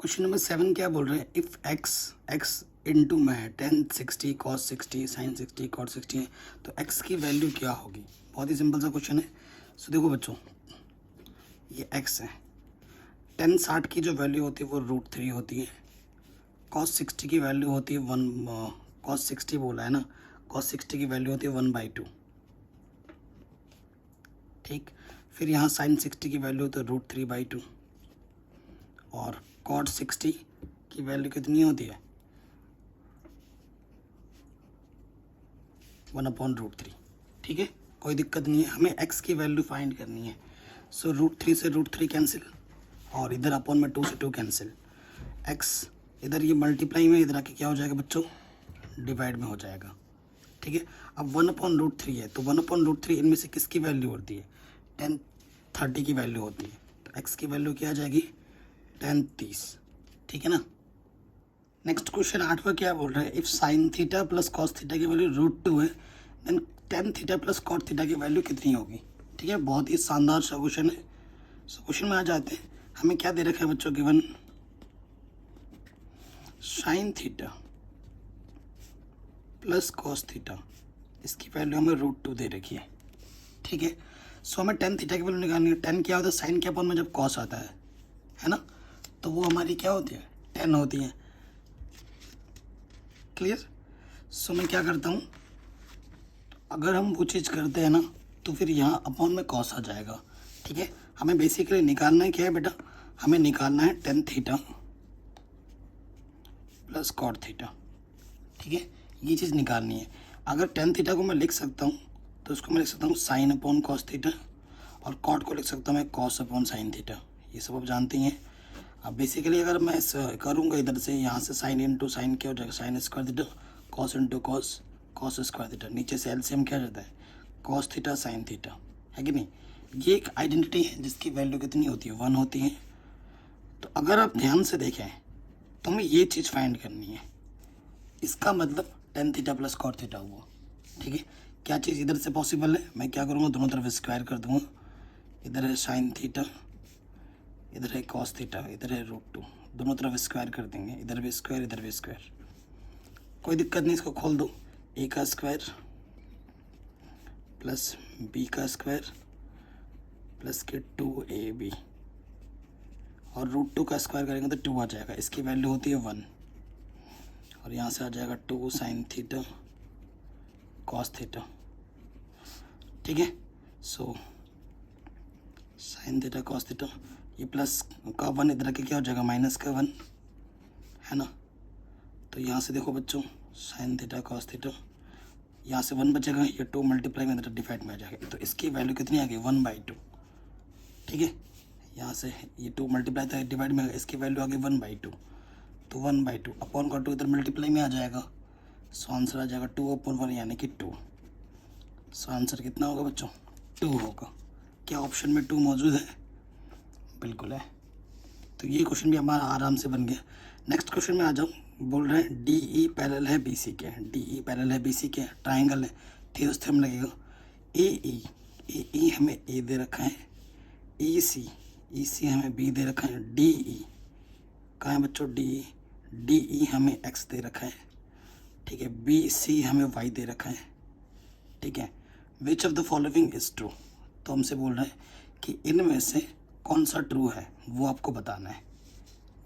Question number 7 क्या बोल रहे हैं, इफ एक्स इंटू में है 10 60 cos 60 sin 60 cot 60 है तो एक्स की वैल्यू क्या होगी। बहुत ही सिंपल सा क्वेश्चन है। सो देखो बच्चों, ये एक्स है। 10 60 की जो वैल्यू होती है वो √3 होती है। cos 60 की वैल्यू होती है 1, cos 60 बोला है ना, cos 60 की वैल्यू होती है 1/2। ठीक, फिर यहाँ sin 60 की वैल्यू होती है √3/2 और cot 60 की वैल्यू कितनी होती है 1/√3। ठीक है, कोई दिक्कत नहीं है, हमें x की वैल्यू फाइंड करनी है। सो √3 से √3 कैंसिल और इधर अपॉन में 2 से 2 कैंसिल। x इधर ये मल्टीप्लाई में इधर आके क्या हो जाएगा बच्चों, डिवाइड में हो जाएगा। ठीक है, अब 1/√3 है तो 1/√3 इनमें से किसकी वैल्यू होती है, 10 30 की वैल्यू होती है। तो x की वैल्यू क्या आ जाएगी 10 30। ठीक है ना। नेक्स्ट क्वेश्चन 8वां क्या बोल रहा है, if sine theta plus cos theta की वैल्यू √2 है then tan theta plus cot theta की वैल्यू कितनी होगी। ठीक है, बहुत ही शानदार सा क्वेश्चन है। सो क्वेश्चन में आ जाते हैं, हमें क्या दे रखा है बच्चों, given sign theta plus cos theta, इसकी वैल्यू हमें √2 दे रखी है। ठीक है, सो हमें टेन थीटा की वैल्यू निकालनी है। 10 क्या होता है, साइन के अपॉन में जब कॉस आता है ना, तो वो हमारी क्या होती है 10 होती है। क्लियर। सो मैं क्या करता हूँ, अगर हम वो चीज़ करते हैं ना तो फिर यहाँ अपॉन में कॉस आ जाएगा। ठीक है, हमें बेसिकली निकालना है क्या है बेटा, हमें निकालना है tan theta plus cot theta. ठीक है, ये चीज़ निकालनी है। अगर टेन थीटा को मैं लिख सकता हूँ तो उसको मैं लिख सकता हूँ साइन अपॉन कॉस थीटा और कॉट को लिख सकता हूँ मैं कॉस अपॉन साइन थीटा। ये सब आप जानते हैं। अब बेसिकली अगर मैं करूँगा इधर से, यहाँ से साइन इंटू साइन क्या हो जाएगा, sine square theta, cos into cos, cos square theta, नीचे से एलसीएम क्या रहता है कॉस थीटा साइन थीटा, है कि नहीं। ये एक आइडेंटिटी है जिसकी वैल्यू कितनी होती है 1 होती है। तो अगर आप ध्यान से देखें तो हमें ये चीज़ फाइंड करनी है, इसका मतलब tan theta plus cot theta हुआ। ठीक है, क्या चीज़ इधर से पॉसिबल है, मैं क्या करूँगा दोनों तरफ स्क्वायर कर दूँगा। इधर है साइन थीटा, इधर है कॉस थीटा, इधर है √2, दोनों तरफ स्क्वायर कर देंगे, इधर भी स्क्वायर इधर भी स्क्वायर। कोई दिक्कत नहीं, इसको खोल दो, a का स्क्वायर प्लस b का स्क्वायर प्लस के 2ab और √2 का स्क्वायर करेंगे तो 2 आ जाएगा, इसकी वैल्यू होती है 1 और यहाँ से आ जाएगा 2 साइन थीटा कॉस थीटा। ठीक है, so sine theta cos theta, ये प्लस का 1 इधर के क्या हो जाएगा माइनस का 1, है ना। तो यहाँ से देखो बच्चों साइन थीटा कॉस थीटा, यहाँ से 1 बचेगा, ये 2 मल्टीप्लाई में डिवाइड में आ जाएगा, तो इसकी वैल्यू कितनी आ गई 1/2। ठीक है, यहाँ से ये 2 मल्टीप्लाई था डिवाइड में, इसकी वैल्यू आ गई 1/2। तो 1/2 अपॉन का 2 इधर मल्टीप्लाई में आ जाएगा, सो आंसर आ जाएगा 2/1 यानी कि 2। सो आंसर कितना होगा बच्चों 2 होगा। क्या ऑप्शन में 2 मौजूद है, बिल्कुल है। तो ये क्वेश्चन भी हमारा आराम से बन गया। नेक्स्ट क्वेश्चन में आ जाऊँ, बोल रहे हैं डी ई पैरेलल है बी सी के, डी ई पैरेलल है बी सी के, ट्राइंगल है, थीरस थ्योरम लगेगा। ए ई हमें ए दे रखा है, ई सी हमें बी दे रखा है, डी ई कहाँ है बच्चों, डी ई हमें एक्स दे रखा है। ठीक है, बी सी हमें वाई दे रखा है। ठीक है, which of the following is true, तो हमसे बोल रहे हैं कि इनमें से कौन सा ट्रू है वो आपको बताना है।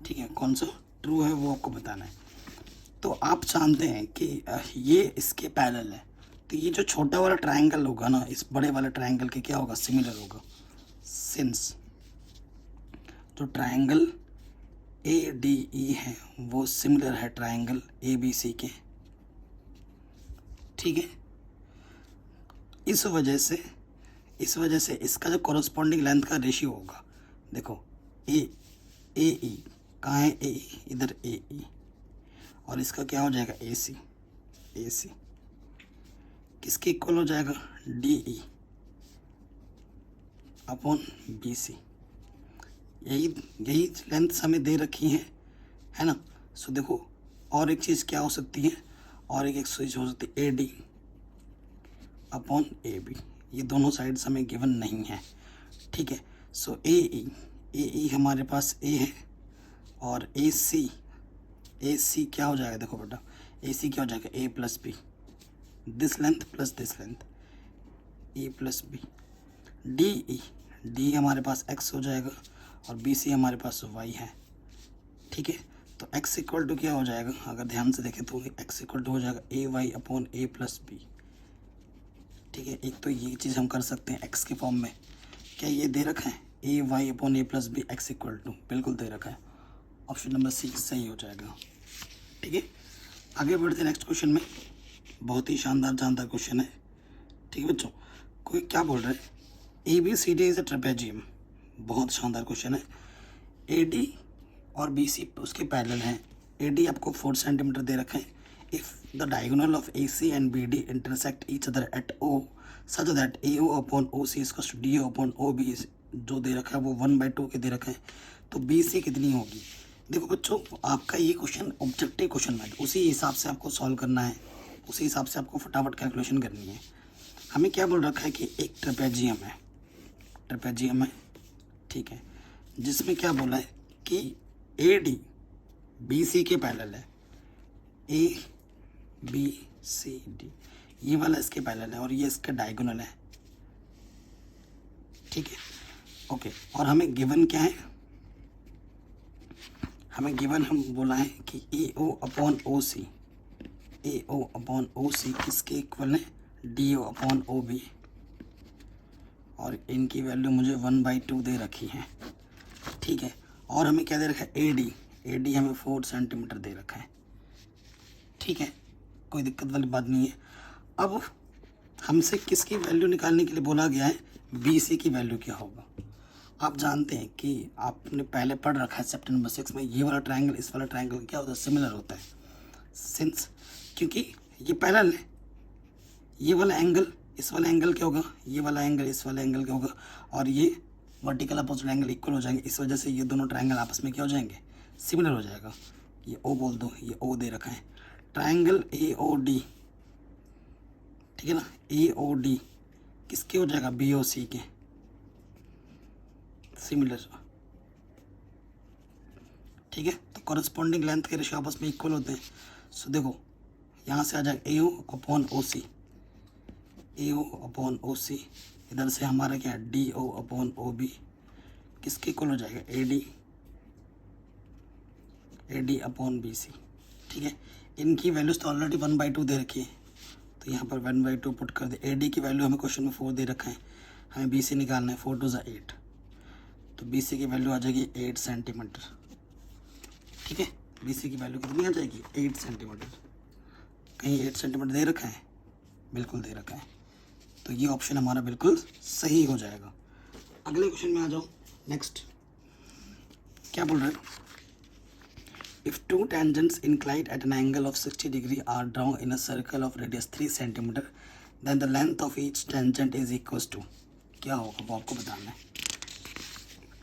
ठीक है, कौन सा ट्रू है वो आपको बताना है। तो आप जानते हैं कि ये इसके पैरेलल है, तो ये जो छोटा वाला ट्रायंगल होगा ना इस बड़े वाले ट्रायंगल के क्या होगा सिमिलर होगा, सिंस जो ट्रायंगल ए डी ई है वो सिमिलर है ट्रायंगल ए बी सी के। ठीक है, इस वजह से इसका जो कॉरस्पॉन्डिंग लेंथ का रेशियो होगा, देखो ए ई कहाँ है, ए इधर ए ई और इसका क्या हो जाएगा ए सी किसके इक्वल हो जाएगा D E upon B C. यही लेंथ हमें दे रखी है ना। सो देखो और एक चीज़ क्या हो सकती है, और एक चीज़ हो सकती है A D upon A B, ये दोनों साइड्स हमें गिवन नहीं है। ठीक है, सो ए ई हमारे पास ए है और ए सी क्या हो जाएगा, देखो बेटा ए सी क्या हो जाएगा, A plus B, this length plus this length, A plus B, D हमारे पास एक्स हो जाएगा और बी सी हमारे पास वाई है। ठीक है, तो x इक्वल टू क्या हो जाएगा, अगर ध्यान से देखें तो x इक्वल टू हो जाएगा ए Y upon A plus B. ठीक है, एक तो ये चीज़ हम कर सकते हैं x के फॉर्म में, क्या ये दे रखा है A Y upon A plus B X equal to, बिल्कुल दे रखा है, ऑप्शन नंबर सी सही हो जाएगा। ठीक है, आगे बढ़ते हैं नेक्स्ट क्वेश्चन में, बहुत ही शानदार क्वेश्चन है। ठीक है बच्चों, कोई क्या बोल रहा है, A B C D is a trapezium, बहुत शानदार क्वेश्चन है। ए डी और बी सी उसके पैरेलल हैं, ए डी आपको 4 सेंटीमीटर दे रखे हैं। If the diagonal of A C and B D intersect each other at O such that A O upon O C is D O upon O B, जो दे रखा है वो 1/2 के दे रखा है, तो बी सी कितनी होगी। देखो बच्चों, आपका ये क्वेश्चन ऑब्जेक्टिव क्वेश्चन है, उसी हिसाब से आपको सॉल्व करना है, उसी हिसाब से आपको फटाफट कैलकुलेशन करनी है। हमें क्या बोल रखा है कि एक ट्रेपेजियम है, ठीक है, जिसमें क्या बोला है कि ए डी बी सी के पैरेलल है, ए बी सी डी ये वाला इसके पैरेलल है और ये इसका डायगोनल है। ठीक है, ओके, और हमें गिवन क्या है, हमें गिवन हम बोला है कि ए ओ अपॉन ओ सी, ए ओ अपॉन ओ सी किसके इक्वल है, D O upon O B, और इनकी वैल्यू मुझे 1/2 दे रखी है। ठीक है, और हमें क्या दे रखा है, ए डी हमें 4 सेंटीमीटर दे रखा है। ठीक है, कोई दिक्कत वाली बात नहीं है। अब हमसे किसकी वैल्यू निकालने के लिए बोला गया है, बी सी की वैल्यू क्या होगा। आप जानते हैं कि आपने पहले पढ़ रखा है चैप्टर नंबर 6 में, ये वाला ट्रायंगल इस वाला ट्रायंगल क्या होता है, सिमिलर होता है, सिंस क्योंकि ये पैरेलल है, ये वाला एंगल इस वाला एंगल क्या होगा, ये वाला एंगल इस वाला एंगल क्या होगा, और ये वर्टिकल अपोजिट एंगल इक्वल हो जाएंगे, इस वजह से ये दोनों ट्रायंगल आपस में क्या हो जाएंगे, सिमिलर हो जाएगा। ये ओ बोल दो, ये ओ दे रखा है, ट्रायंगल ए ओ डी, ठीक है ना, ए ओ डी किसके हो जाएगा, बी ओ सी के, सिमिलर। ठीक है, तो कॉरेस्पॉन्डिंग लेंथ के रेशियो आपस में इक्वल होते हैं। सो देखो यहाँ से आ जाएगा ए ओ अपॉन ओ सी, ए ओ अपॉन ओ सी, इधर से हमारा क्या है, D O upon O B किसके इक्वल हो जाएगा, A D upon B C. ठीक है, इनकी वैल्यूज तो ऑलरेडी 1/2 दे रखी है, तो यहाँ पर 1/2 पुट कर दे। ए डी की वैल्यू हमें क्वेश्चन में 4 दे रखा है, हमें बी सी निकालना है, 4 2 = 8, तो बी सी की वैल्यू आ जाएगी 8 सेंटीमीटर। ठीक है, बी सी की वैल्यू कितनी आ जाएगी, 8 सेंटीमीटर। कहीं 8 सेंटीमीटर दे रखा है, बिल्कुल दे रखा है, तो ये ऑप्शन हमारा बिल्कुल सही हो जाएगा। अगले क्वेश्चन में आ जाओ। नेक्स्ट क्या बोल रहे हैं, if 2 tangents inclined at an angle of 60 degree are drawn in a circle of radius 3 centimeter, then the length of each tangent is equals to, क्या होगा वो आपको बताना है,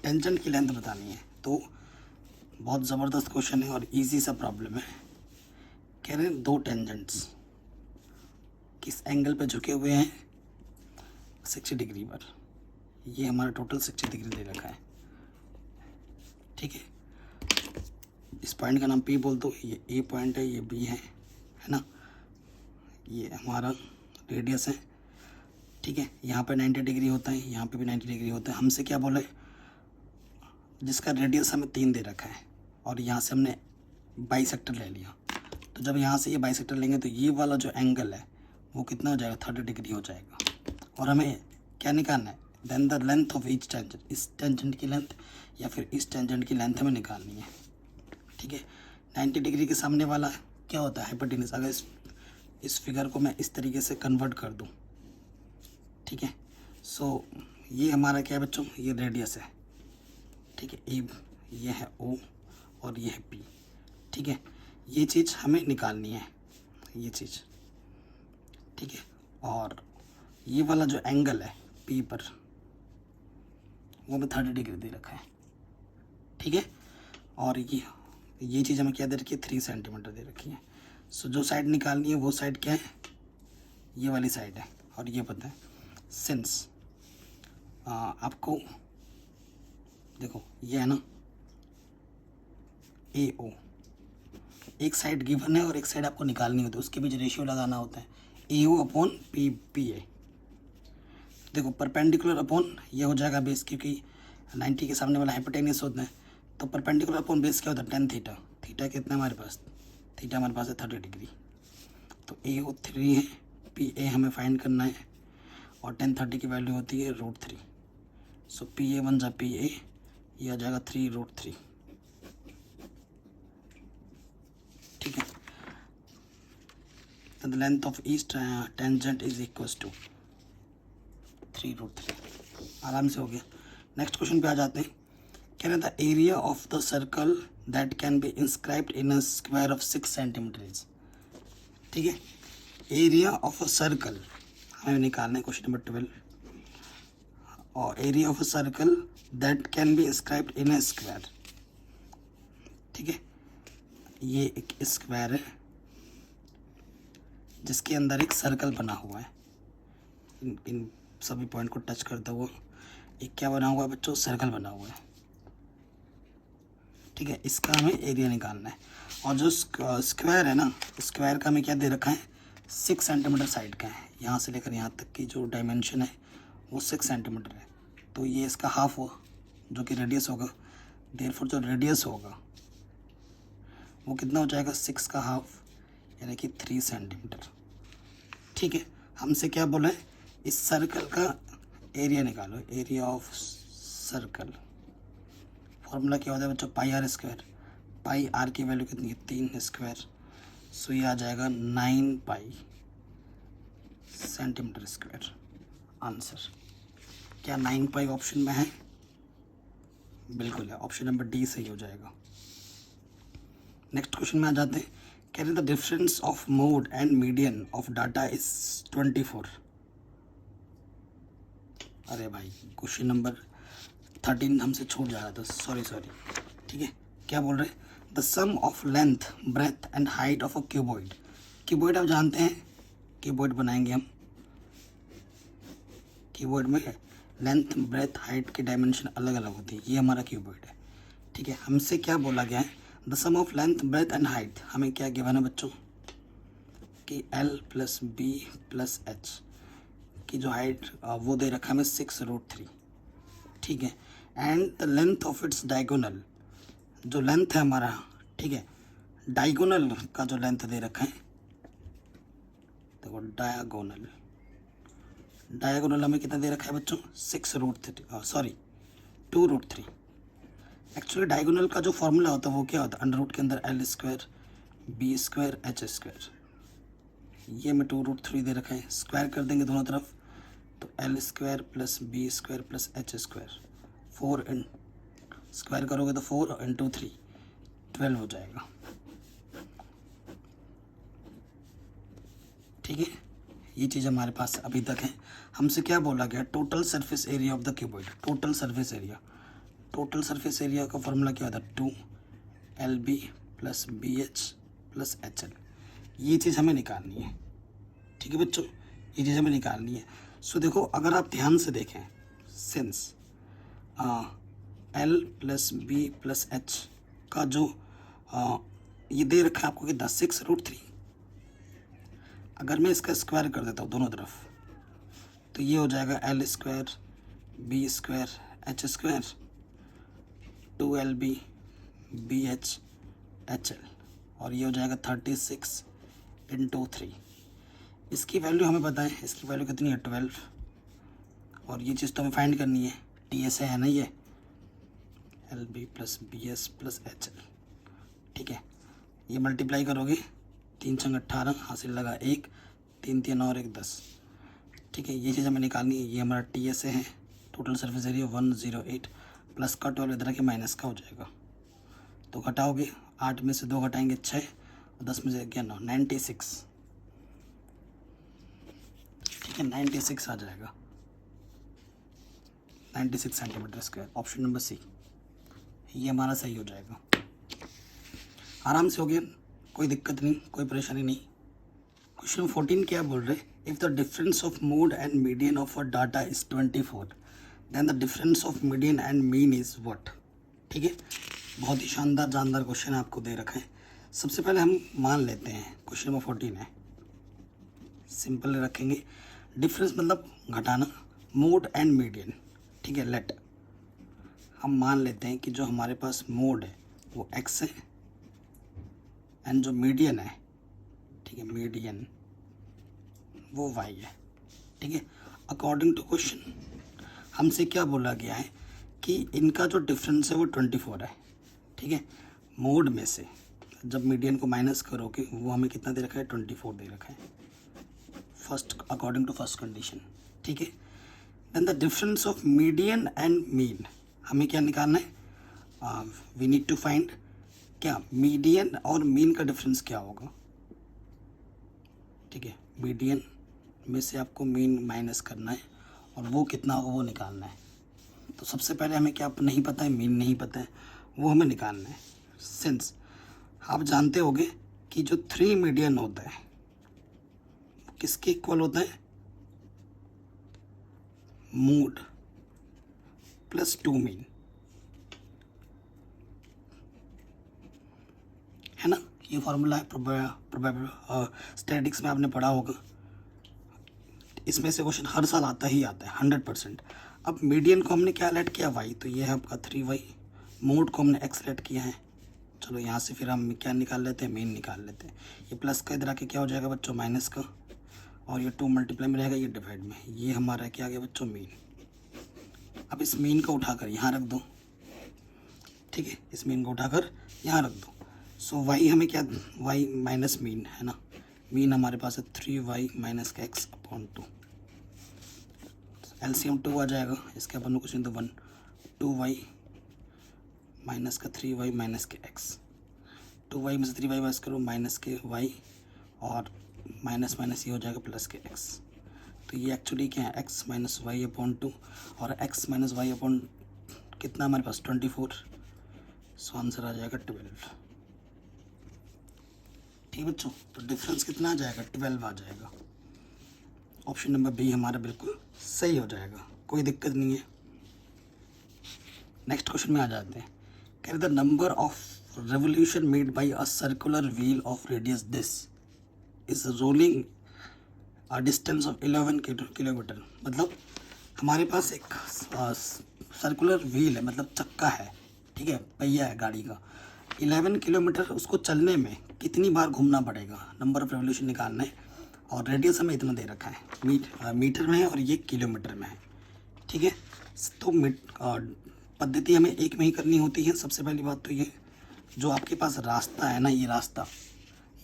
टेंजेंट की लेंथ बतानी है। तो बहुत ज़बरदस्त क्वेश्चन है और इजी सा प्रॉब्लम है। कह रहे हैं 2 टेंजेंट्स किस एंगल पे झुके हुए हैं, 60 डिग्री पर, ये हमारा टोटल 60 डिग्री दे रखा है। ठीक है, इस पॉइंट का नाम P बोल दो, ये A पॉइंट है, ये B है ना, ये हमारा रेडियस है। ठीक है, यहाँ पे 90 डिग्री होता है, यहाँ पे भी 90 डिग्री होता है। हमसे क्या बोला है, जिसका रेडियस हमें 3 दे रखा है और यहाँ से हमने बाइसेक्टर ले लिया, तो जब यहाँ से ये बाइसेक्टर लेंगे तो ये वाला जो एंगल है वो कितना हो जाएगा, 30 डिग्री हो जाएगा। और हमें क्या निकालना है, then the length of each tangent, इस टेंजेंट की लेंथ या फिर इस टेंजेंट की लेंथ हमें निकालनी है। ठीक है, 90 डिग्री के सामने वाला क्या होता है, हाइपोटेनस। अगर इस फिगर को मैं इस तरीके से कन्वर्ट कर दूं, ठीक है, सो ये हमारा क्या है बच्चों, ये रेडियस है। ठीक है, ये है O और ये है P। ठीक है, ये चीज़ हमें निकालनी है, ये चीज़। ठीक है, और ये वाला जो एंगल है P पर, वो हमें 30 डिग्री दे रखा है। ठीक है, और ये चीज़ हमें क्या दे रखी है, 3 सेंटीमीटर दे रखी है। सो जो साइड निकालनी है वो साइड क्या है, ये वाली साइड है। और ये पता है, सिंस आपको देखो ये है ना, AO, एक साइड गिवन है और एक साइड आपको निकालनी होती है, उसके बीच रेशियो लगाना होता है AO अपॉन PA। देखो परपेंडिकुलर अपॉन ये हो जाएगा बेस, क्योंकि 90 के सामने वाला हाइपोटेन्यूस होता है, तो परपेंडिकुलर अपॉन बेस क्या होता है, tan थीटा। थीटा कितना है हमारे पास, थीटा हमारे पास है 30 डिग्री। तो AO 3 है, PA हमें फाइंड करना है, और tan 30 की वैल्यू होती है √3। सो PA बन जा PA, ये आ जाएगा 3√3। ठीक है, तो the length of each tangent is equals to 3√3। आराम से हो गया। नेक्स्ट क्वेश्चन पे आ जाते हैं। कह रहे the area of the circle that can be inscribed in a square of 6 centimetre is. ठीक है, एरिया ऑफ अ सर्कल हमें निकालना है, क्वेश्चन नंबर 12। और area of a circle that can be inscribed in a square. ठीक है, ये एक स्क्वायर है जिसके अंदर एक सर्कल बना हुआ है। इन सभी पॉइंट को टच करता हुआ एक क्या बना हुआ है बच्चों, सर्कल बना हुआ है। ठीक है, इसका हमें एरिया निकालना है। और जो स्क्वायर है ना, स्क्वायर का हमें क्या दे रखा है, 6 सेंटीमीटर साइड का है। यहाँ से लेकर यहाँ तक की जो डायमेंशन है वो 6 सेंटीमीटर है। तो ये इसका हाफ हुआ, जो कि रेडियस होगा। देयरफॉर जो रेडियस होगा वो कितना हो जाएगा, 6 का हाफ, यानी कि 3 सेंटीमीटर। ठीक है, हमसे क्या बोला है, इस सर्कल का एरिया निकालो, एरिया ऑफ सर्कल। फॉर्मूला क्या होता है बच्चों, पाई आर स्क्वायर। पाई आर की वैल्यू कितनी है, 3 स्क्वायर। सो ये आ जाएगा 9 पाई सेंटीमीटर स्क्वायर। आंसर क्या 9 पाई ऑप्शन में है, बिल्कुल है, ऑप्शन नंबर डी सही हो जाएगा। नेक्स्ट क्वेश्चन में आ जाते हैं। कह रहे the difference of mode and median of data is 24। अरे भाई क्वेश्चन नंबर 13 हमसे छूट जा रहा था, सॉरी। ठीक है, क्या बोल रहे हैं, the sum of length breadth and height of a cuboid. Cuboid आप जानते हैं, क्यूबॉइड बनाएंगे हम। क्यूबॉइड में लेंथ ब्रेथ हाइट की डायमेंशन अलग अलग होती है, ये हमारा क्यूबॉइड है। ठीक है, हमसे क्या बोला गया है, the sum of length breadth and height. हमें क्या गिवन है बच्चों कि L + B + H की जो हाइट वो दे रखा है हमें 6√3। ठीक है, and the length of its diagonal, जो लेंथ है हमारा, ठीक है, डायगोनल का जो लेंथ दे रखा है, देखो डायगोनल हमें कितना दे रखा है बच्चों, 2√3। एक्चुअली डायगोनल का जो फॉर्मूला होता है वो क्या होता है, अंडर रूट के अंदर L² B² H²। ये में 2√3 दे रखा है, स्क्वायर कर देंगे दोनों तरफ, तो L² + B² + H²। 4 in square करोगे तो 4 × 3 12 हो जाएगा। ठीक है, ये चीज़ हमारे पास अभी तक है। हमसे क्या बोला गया, total surface area of the cuboid. Total surface area का फॉर्मूला क्या होता है, 2LB + BH + HL। ये चीज़ हमें निकालनी है। ठीक है बच्चों, ये चीज़ हमें निकालनी है। सो देखो, अगर आप ध्यान से देखें, सिंस L + B + H का जो ये दे रखा है आपको कितना, 6√3। अगर मैं इसका स्क्वायर कर देता हूँ दोनों तरफ, तो ये हो जाएगा L² B² H², 2LB BH HL, और ये हो जाएगा 36 × 3। इसकी वैल्यू हमें पता है, इसकी वैल्यू कितनी है, 12। और ये चीज़ तो हमें फाइंड करनी है, TSA है ना ये, LB + BS + HL। ठीक है, ये मल्टीप्लाई करोगे, 3 × 18, हासिल लगा 1, 3 3 और 1 10। ठीक है, ये चीज़ हमें निकालनी है। ये हमारा TSA है, टोटल सरफेस एरिया 108, प्लस का 12 इधर के माइनस का हो जाएगा, तो घटाओगे, 8 में से 2 घटाएंगे 6, और 10 में से 11 96। ठीक है, 96 आ जाएगा, 96 centimetre square. Option number C ये हमारा सही हो जाएगा। आराम से हो गया, कोई दिक्कत नहीं, कोई परेशानी नहीं। क्वेश्चन 14 क्या बोल रहे, if the difference of mode and median of a data is 24, then the difference of median and mean is what. ठीक है, बहुत ही शानदार जानदार क्वेश्चन आपको दे रखा है। सबसे पहले हम मान लेते हैं क्वेश्चन नंबर 14 है, सिंपल रखेंगे। डिफरेंस मतलब घटाना, मोड एंड मीडियन, ठीक है। लेट हम मान लेते हैं कि जो हमारे पास मोड है वो x है एंड जो मीडियन है, ठीक है, मीडियन वो y है, ठीक है। अकॉर्डिंग टू क्वेश्चन हमसे क्या बोला गया है कि इनका जो डिफरेंस है वो 24 है, ठीक है। मोड में से जब मीडियन को माइनस करोगे वो हमें कितना दे रखा है, 24 दे रखा है, first according to first condition, ठीक है। Then the difference of median and mean, हमें क्या निकालना है, वी नीड टू फाइंड क्या मीडियन और मीन का डिफरेंस क्या होगा, ठीक है। मीडियन में से आपको मीन माइनस करना है और वो कितना होगा वो निकालना है। तो सबसे पहले हमें क्या नहीं पता है, मीन नहीं पता है, वो हमें निकालना है। सिंस आप जानते होंगे कि जो 3 मीडियन होता है वो किसके इक्वल होता है, मोड प्लस 2 मीन, है ना। ये फॉर्मूला है, स्टैटिक्स में आपने पढ़ा होगा। इसमें से क्वेश्चन हर साल आता ही आता है 100%। अब मीडियन को हमने क्या लेट किया, y, तो ये है आपका 3y। मोड को हमने x लेट किया है। चलो यहाँ से फिर हम क्या निकाल लेते हैं, मीन निकाल लेते हैं। ये प्लस का इधर आके क्या हो जाएगा बच्चों, माइनस का, और ये 2 मल्टीप्लाई में रहेगा, ये डिवाइड में, ये हमारा क्या आ गया बच्चों, मीन। अब इस मीन को उठाकर यहाँ रख दो, ठीक है, इस मीन को उठाकर यहाँ रख दो। सो y हमें क्या, y माइनस मीन है ना, मीन हमारे पास है 3y माइनस का x अपॉन 2। एलसीएम 2 आ जाएगा, इसके अपन कुछ नहीं तो 1, 2y माइनस का 3y माइनस के x, 2y में से 3y माइनस करो, माइनस के y, और माइनस माइनस ये हो जाएगा प्लस के x। तो ये एक्चुअली क्या है, x माइनस वाई अपॉन 2, और x माइनस वाई अपॉन कितना हमारे पास 24। सो आंसर आ जाएगा 12, ठीक बच्चों। तो डिफरेंस कितना आ जाएगा, 12 आ जाएगा। ऑप्शन नंबर बी हमारा बिल्कुल सही हो जाएगा, कोई दिक्कत नहीं है। नेक्स्ट क्वेश्चन में आ जाते हैं। कह the number of revolution made by a circular wheel of radius this is rolling a distance of 11 kilometre. मतलब हमारे पास एक सर्कुलर व्हील है, मतलब चक्का है, ठीक है, पहिया है गाड़ी का। 11 किलोमीटर उसको चलने में कितनी बार घूमना पड़ेगा, नंबर ऑफ रेवोल्यूशन निकालना है। और रेडियस हमें इतना दे रखा है, मीटर में है और ये किलोमीटर में है, ठीक है। तो पद्धति हमें एक में ही करनी होती है। सबसे पहली बात तो ये, जो आपके पास रास्ता है ना, ये रास्ता,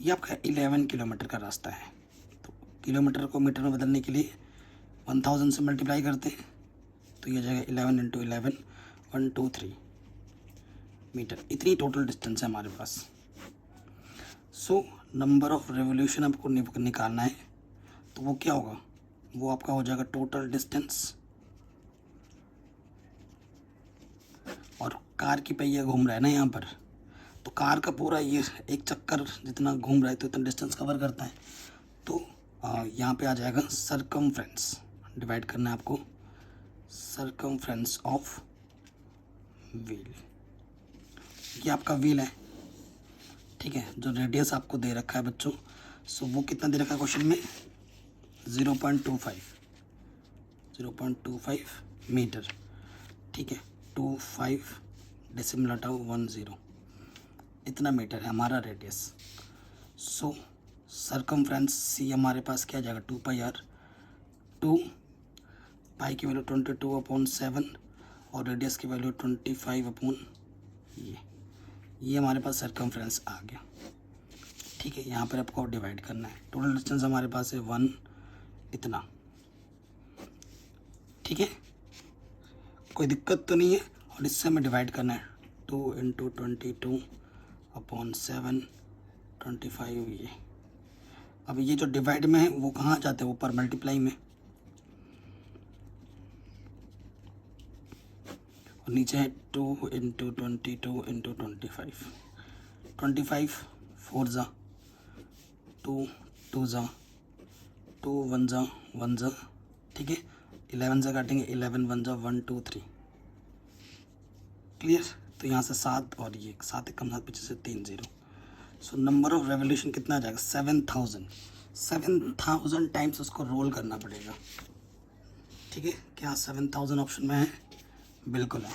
ये आपका 11 किलोमीटर का रास्ता है। तो किलोमीटर को मीटर में बदलने के लिए 1000 से मल्टीप्लाई करते हैं, तो ये जाएगा 11 × 11, 123 मीटर। इतनी टोटल डिस्टेंस है हमारे पास। सो नंबर ऑफ रेवोल्यूशन आपको निकालना है, तो वो क्या होगा, वो आपका हो जाएगा टोटल डिस्टेंस, और कार की पहिया घूम रहा है ना यहाँ पर, तो कार का पूरा ये एक चक्कर जितना घूम रहा है तो इतना डिस्टेंस कवर करता है। तो यहाँ पे आ जाएगा सरकमफ्रेंस, डिवाइड करना है आपको, सरकमफ्रेंस ऑफ व्हील। ये आपका व्हील है, ठीक है, जो रेडियस आपको दे रखा है बच्चों। सो वो कितना दे रखा है क्वेश्चन में, 0.25 मीटर, ठीक है। 25 डेसिमल हटाओ 10, इतना मीटर है हमारा रेडियस। सो सरकमफ्रेंस सी हमारे पास क्या आ जाएगा, 2πr, 2 पाई की वैल्यू 22/7 और रेडियस की वैल्यू 25 ये हमारे पास सरकमफ्रेंस आ गया, ठीक है। यहाँ पर आपको डिवाइड करना है, टोटल डिस्टेंस हमारे पास है 1 इतना, ठीक है, कोई दिक्कत तो नहीं है। और इससे हमें डिवाइड करना है, 2 × 22/7 25 ये। अब ये जो डिवाइड में है वो कहाँ जाते हैं, ऊपर मल्टीप्लाई में, और नीचे है 2 × 22 × 25, 25 4 जा 2, 2 जा 2, 1 जा 1 जा, ठीक है। 11 से काटेंगे, 11 1 जा 1 2 3, क्लियर। तो यहाँ से 7 और ये 7 एक कम 7 पीछे से 3 0। सो नंबर ऑफ रेवोल्यूशन कितना आ जाएगा 7000 टाइम्स उसको रोल करना पड़ेगा। ठीक है, क्या 7000 ऑप्शन में है? बिल्कुल है,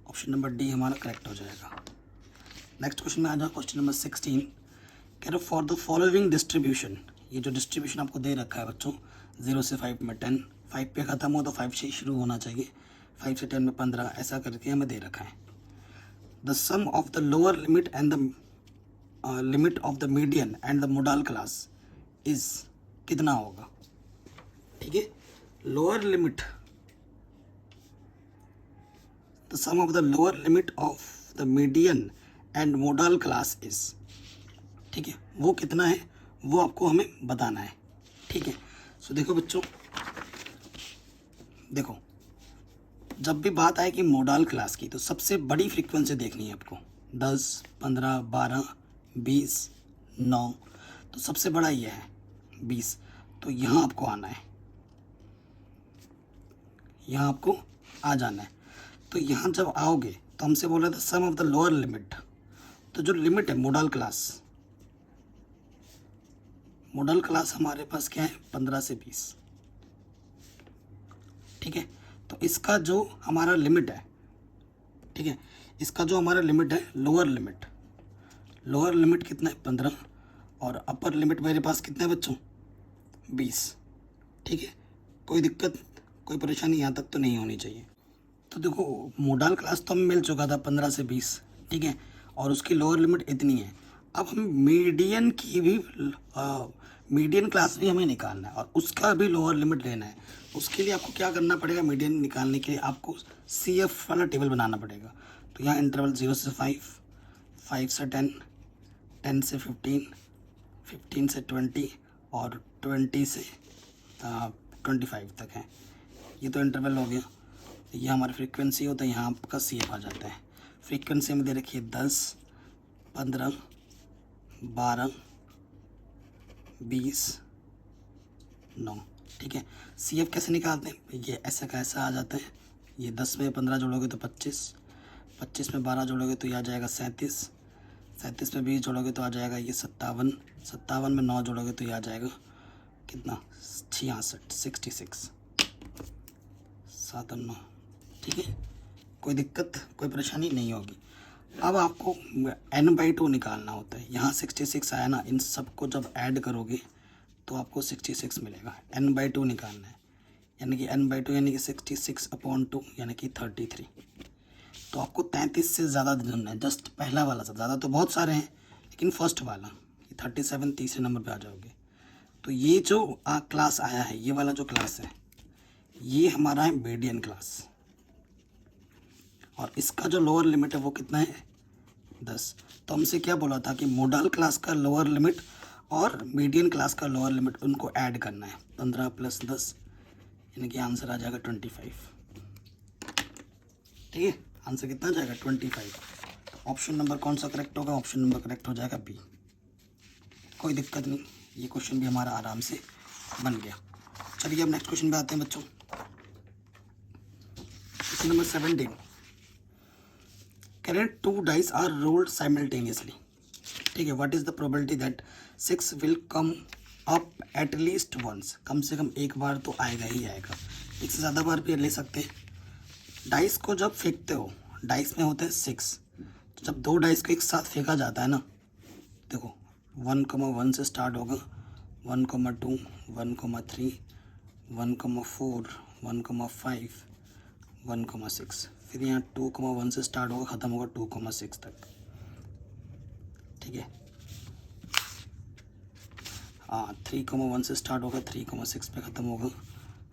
ऑप्शन नंबर डी हमारा करेक्ट हो जाएगा। नेक्स्ट क्वेश्चन में आ जाओ, क्वेश्चन नंबर 16। कह रहे फॉर द फॉलोइंग डिस्ट्रीब्यूशन, ये जो डिस्ट्रीब्यूशन आपको दे रखा है बच्चों 0 से 5 में 10, 5 पे ख़त्म हो तो 5 से शुरू होना चाहिए, 5 से 10 में 15, ऐसा करके हमें दे रखा है। The sum of the lower limit and the limit of the median and the modal class is कितना होगा? ठीक है, lower limit, the sum of the lower limit of the median and modal class is, ठीक है, वो कितना है वो आपको हमें बताना है। ठीक है, सो देखो बच्चों, देखो जब भी बात आए कि मोडाल क्लास की तो सबसे बड़ी फ्रीक्वेंसी देखनी है आपको, 10, 15, 12, 20, 9, तो सबसे बड़ा ये है 20, तो यहाँ आपको आना है, यहाँ आपको आ जाना है। तो यहाँ जब आओगे तो हमसे बोला था सम ऑफ द लोअर लिमिट, तो जो लिमिट है मोडाल क्लास, मोडल क्लास हमारे पास क्या है 15 से 20। ठीक है, तो इसका जो हमारा लिमिट है, ठीक है, इसका जो हमारा लिमिट है लोअर लिमिट कितना है 15, और अपर लिमिट मेरे पास कितना है बच्चों 20। ठीक है, कोई दिक्कत कोई परेशानी यहाँ तक तो नहीं होनी चाहिए। तो देखो मोडल क्लास तो हमें मिल चुका था 15 से 20, ठीक है, और उसकी लोअर लिमिट इतनी है। अब हम मीडियन की भी मीडियन क्लास भी हमें निकालना है और उसका भी लोअर लिमिट लेना है। उसके लिए आपको क्या करना पड़ेगा, मीडियन निकालने के लिए आपको CF वाला टेबल बनाना पड़ेगा। तो यहाँ इंटरवल 0 से 5, 5 से 10, 10 से 15, 15 से 20 और 20 से 25 तक है। ये तो इंटरवल हो गया। ये हमारी फ्रीक्वेंसी होता है, यहाँ आपका CF आ जाता है। फ्रीक्वेंसी में दे रखी है 10, 15, 12, 20, 9। ठीक है, CF कैसे निकालते हैं, ये ऐसा का ऐसा आ जाता है। ये 10 में 15 जोड़ोगे तो 25, 25 में 12 जोड़ोगे तो ये आ जाएगा 37, 37 में 20 जोड़ोगे तो आ जाएगा ये 57, 57 में 9 जोड़ोगे तो ये आ जाएगा कितना 66, 7 और 9। ठीक है, कोई दिक्कत कोई परेशानी नहीं होगी। अब आपको n/2 निकालना होता है। यहाँ 66 आया ना, इन सबको जब ऐड करोगे तो आपको 66 मिलेगा। n/2 निकालना है, यानी कि n/2 यानी कि 66/2 यानी कि 33। तो आपको 33 से ज़्यादा ढूंढना है, जस्ट पहला वाला सब, ज़्यादा तो बहुत सारे हैं लेकिन फर्स्ट वाला 37 तीसरे नंबर पे आ जाओगे। तो ये जो क्लास आया है, ये वाला जो क्लास है ये हमारा है मीडियन क्लास, और इसका जो लोअर लिमिट है वो कितना है 10। तो हमसे क्या बोला था कि मोडल क्लास का लोअर लिमिट और मीडियन क्लास का लोअर लिमिट उनको ऐड करना है, 15 + 10 यानी कि आंसर आ जाएगा 25। ठीक है, आंसर कितना आ जाएगा 25। तो ऑप्शन नंबर कौन सा करेक्ट होगा, ऑप्शन नंबर करेक्ट हो जाएगा बी। कोई दिक्कत नहीं, ये क्वेश्चन भी हमारा आराम से बन गया। चलिए अब नेक्स्ट क्वेश्चन पे आते हैं बच्चों। Question number 17, current 2 dice are rolled simultaneously. ठीक है, what is the probability that 6 will come up at least once. कम से कम एक बार तो आएगा ही आएगा, एक से ज़्यादा बार भी ले सकते हैं। डाइस को जब फेंकते हो, डाइस में होते हैं 6, तो जब 2 डाइस को एक साथ फेंका जाता है ना, देखो 1,1 से स्टार्ट होगा, 1,2, 1,3, 1,4, 1,5, 1,6, फिर यहाँ 2,1 से स्टार्ट होगा, ख़त्म होगा 2,6 तक। ठीक है, हाँ 3,1 से स्टार्ट होगा, 3,6 पे ख़त्म होगा,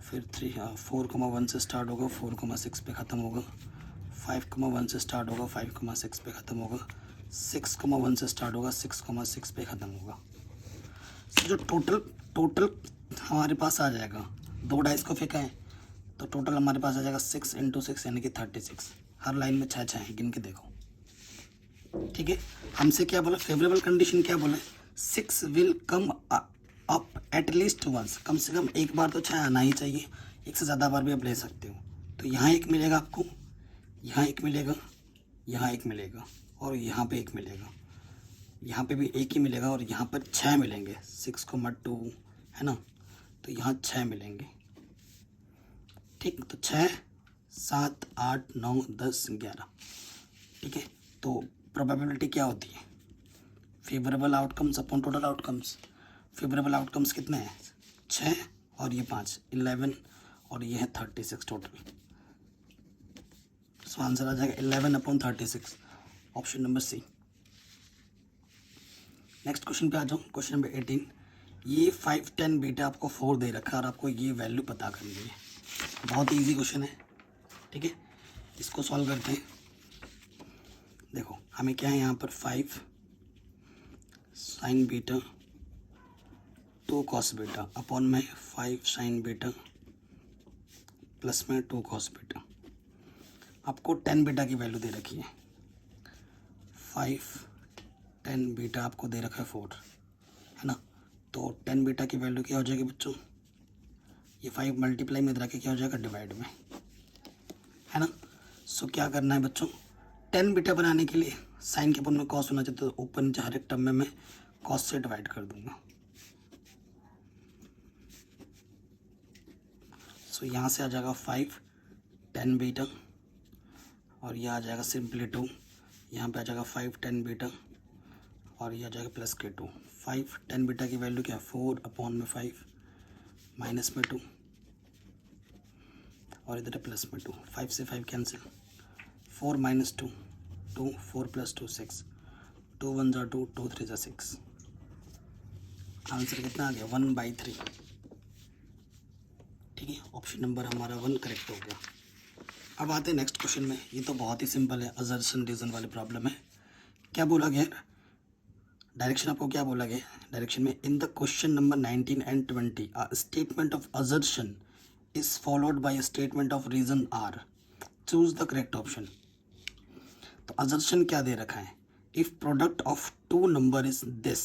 फिर 4,1 से स्टार्ट होगा, 4,6 पे ख़त्म होगा, 5,1 से स्टार्ट होगा, 5,6 पे ख़त्म होगा, 6,1 से स्टार्ट होगा, 6,6 पे ख़त्म होगा। तो जो टोटल हमारे पास आ जाएगा, 2 डाइस को फेंका है तो टोटल हमारे पास आ जाएगा 6 × 6 यानी कि 36। हर लाइन में 6 है, गिन के देखो। ठीक है, हमसे क्या बोला, फेवरेबल कंडीशन क्या बोला, 6 will come up at least once. कम से कम एक बार तो 6 आना ही चाहिए, एक से ज़्यादा बार भी आप ले सकते हो। तो यहाँ एक मिलेगा आपको, यहाँ एक मिलेगा, यहाँ एक मिलेगा और यहाँ पे एक मिलेगा, यहाँ पे भी एक ही मिलेगा और यहाँ पर 6 मिलेंगे, 6,2 है ना, तो यहाँ 6 मिलेंगे। ठीक, तो 6, 7, 8, 9, 10, 11। ठीक है, तो प्रोबेबिलिटी क्या होती है, favourable outcomes upon total outcomes. Favourable outcomes कितने हैं, 6 और ये 5, 11 और ये है 36 टोटल। सो आंसर आ जाएगा 11/36, option number C. Next question पे आ जाओ, क्वेश्चन नंबर 18। ये 5, 10 बीटा आपको 4 दे रखा है और आपको ये वैल्यू पता करनी है। बहुत ईजी क्वेश्चन है, ठीक है, इसको सॉल्व करते हैं। देखो हमें क्या है यहाँ पर 5 sign beta 2 cos beta upon में 5 साइन बीटा प्लस में 2 कॉस बीटा। आपको 10 बीटा की वैल्यू दे रखी है, 5 10 बीटा आपको दे रखा है 4, है ना, तो 10 बीटा की वैल्यू क्या हो जाएगी बच्चों, ये 5 मल्टीप्लाई में इधर आके क्या हो जाएगा, डिवाइड में, है ना। सो क्या करना है बच्चों, 10 बीटा बनाने के लिए साइन के अपन में कॉस होना चाहिए, तो ऊपर नीचे हर एक टर्म में मैं कॉस से डिवाइड कर दूंगा। सो यहाँ से आ जाएगा 5 10 बीटा और ये आ जाएगा सिंपली 2, यहाँ पे आ जाएगा 5 10 बीटा और ये आ जाएगा प्लस के 2। 5 10 बीटा की वैल्यू क्या है, 4 अपॉन में 5 माइनस में 2 और इधर है प्लस में 2। 5 से 5 कैंसिल, 4 माइनस 2 2, 4 प्लस 2 6, 2 1 जा 2, 2 3 जा 6। आंसर कितना आ गया, 1/3। ठीक है, ऑप्शन नंबर हमारा 1 करेक्ट हो गया। अब आते हैं नेक्स्ट क्वेश्चन में। ये तो बहुत ही सिंपल है, असर्शन रीजन वाली प्रॉब्लम है। क्या बोला गया, डायरेक्शन आपको क्या बोला गया डायरेक्शन में, in the question number 19 and 20 a statement of assertion is followed by a statement of reason R, choose the correct option. तो असर्शन क्या दे रखा है, if product of 2 number is this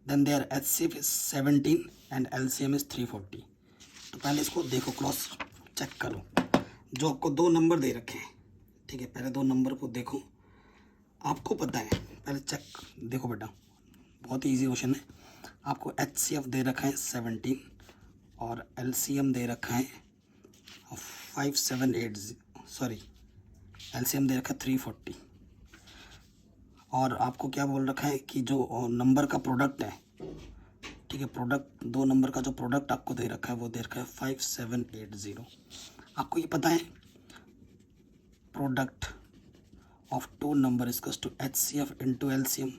then their HCF is 17 and LCM is 340। तो पहले इसको देखो, cross check करो, जो आपको 2 नंबर दे रखे हैं, ठीक है, पहले 2 नंबर को देखो, आपको पता है, पहले चेक देखो बेटा, बहुत ही ईजी क्वेश्चन है। आपको HCF दे रखा है 17 और LCM दे रखा है 5780, सॉरी LCM दे रखा है 340 और आपको क्या बोल रखा है कि जो नंबर का प्रोडक्ट है, ठीक है, प्रोडक्ट 2 नंबर का जो प्रोडक्ट आपको दे रखा है वो दे रखा है 5780। आपको ये पता है product of 2 number is to HCF into LCM।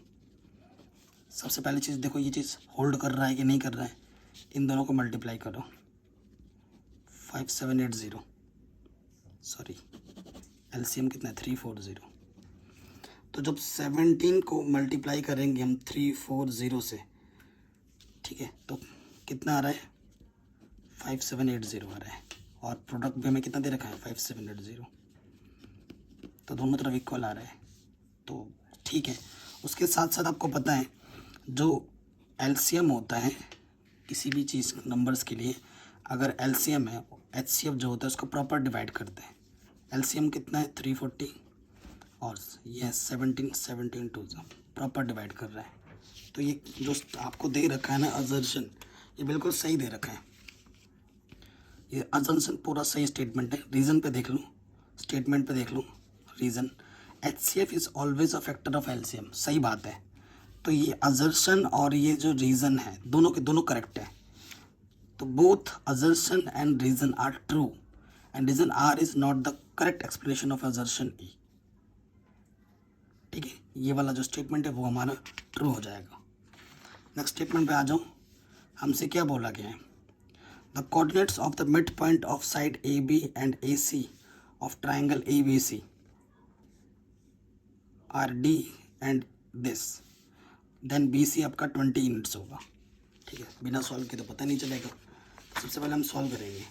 सबसे पहली चीज़ देखो, ये चीज़ होल्ड कर रहा है कि नहीं कर रहा है, इन दोनों को मल्टीप्लाई करो, 5780 सॉरी LCM कितना है 340। तो जब 17 को मल्टीप्लाई करेंगे हम 340 से, ठीक है, तो कितना आ रहा है 5780 आ रहा है और प्रोडक्ट भी हमें कितना दे रखा है 5780, तो दोनों तरफ इक्वल आ रहा है, तो ठीक है। उसके साथ साथ आपको पता है जो LCM होता है किसी भी चीज़ नंबर्स के लिए, अगर LCM है, HCF जो होता है उसको प्रॉपर डिवाइड करते हैं। LCM कितना है 340 और ये 17 टू प्रॉपर डिवाइड कर रहा है। तो ये जो आपको दे रखा है ना असर्शन, ये बिल्कुल सही दे रखा है, ये असर्शन पूरा सही स्टेटमेंट है। रीज़न पे देख लो, स्टेटमेंट पे देख लो, reason HCF is always a factor of LCM, सही बात है। तो ये असर्शन और ये जो रीज़न है दोनों के दोनों करेक्ट है। तो both assertion and reason are true and reason are is not the correct explanation of assertion E. ठीक है, ये वाला जो स्टेटमेंट है वो हमारा ट्रू हो जाएगा। नेक्स्ट स्टेटमेंट पे आ जाओ, हमसे क्या बोला गया है, the coordinates of the mid point of side AB and AC of triangle ABC are D and this, then BC आपका 20 यूनिट्स होगा। ठीक है, बिना सॉल्व के तो पता नहीं चलेगा, सबसे पहले हम सॉल्व करेंगे।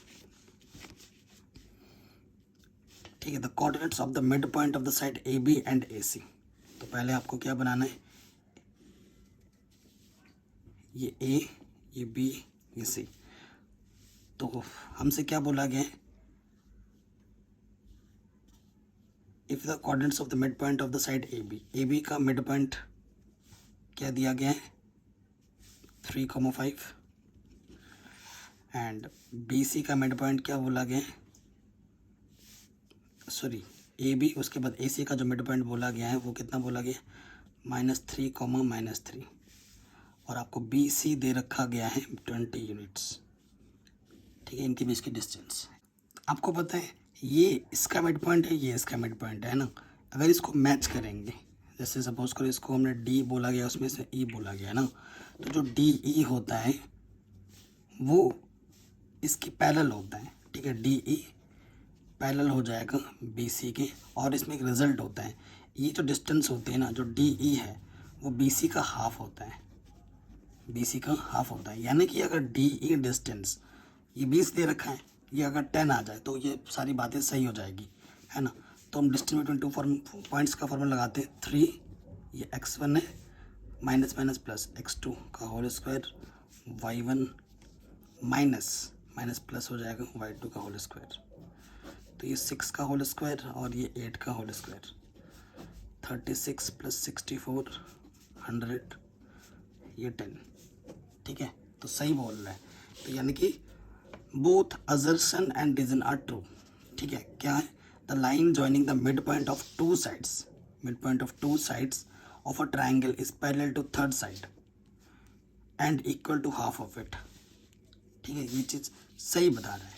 ठीक है, the coordinates of the mid point of the side AB and AC, तो पहले आपको क्या बनाना है, ये A, ये B, ये C। तो हमसे क्या बोला गया है, if the coordinates of the mid point of the side A B का मिड पॉइंट क्या दिया गया है 3,5 एंड बी सी का मिड पॉइंट क्या बोला गया है, सॉरी ए बी, उसके बाद ए सी का जो मिड पॉइंट बोला गया है वो कितना बोला गया है -3, और आपको बी सी दे रखा गया है 20 यूनिट्स। ठीक है, इनके बीच की डिस्टेंस आपको पता है, ये इसका मिड पॉइंट है, ये इसका मिड पॉइंट है ना। अगर इसको मैच करेंगे, जैसे सपोज करो इसको हमने डी बोला गया, उसमें से ई बोला गया ना, तो जो डी ई होता है वो इसकी पैरेलल होता है। ठीक है, डी ई पैरेलल हो जाएगा बी सी के, और इसमें एक रिजल्ट होता है, ये जो डिस्टेंस होते हैं ना, जो डी ई है वो बी सी का हाफ होता है, बी सी का हाफ होता है। यानी कि अगर डी ई डिस्टेंस ये 20 दे रखा है, ये अगर 10 आ जाए तो ये सारी बातें सही हो जाएगी, है ना। तो हम डिस्टेंस बिटवीन टू पॉइंट्स का फॉर्मूला लगाते हैं 3, ये x1 है, माइनस माइनस प्लस x2 का whole square, y1 minus plus हो जाएगा y2 का होल स्क्वायर। तो ये 6 का होल स्क्वायर और ये 8 का होल स्क्वायर, 36 + 64 100, ये 10। ठीक है, तो सही बोल रहा है। तो यानी कि both assertion and division are true. ठीक है, क्या है, the line joining the mid point of two sides of a triangle is parallel to third side and equal to half of it. ठीक है, ये चीज़ सही बता रहा है।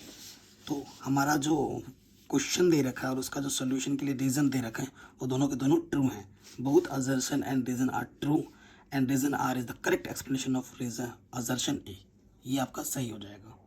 तो हमारा जो क्वेश्चन दे रखा है और उसका जो सोल्यूशन के लिए रीज़न दे रखा है वो दोनों के दोनों ट्रू हैं। Both assertion and reason are true and reason are is the correct explanation of reason assertion A. ये आपका सही हो जाएगा।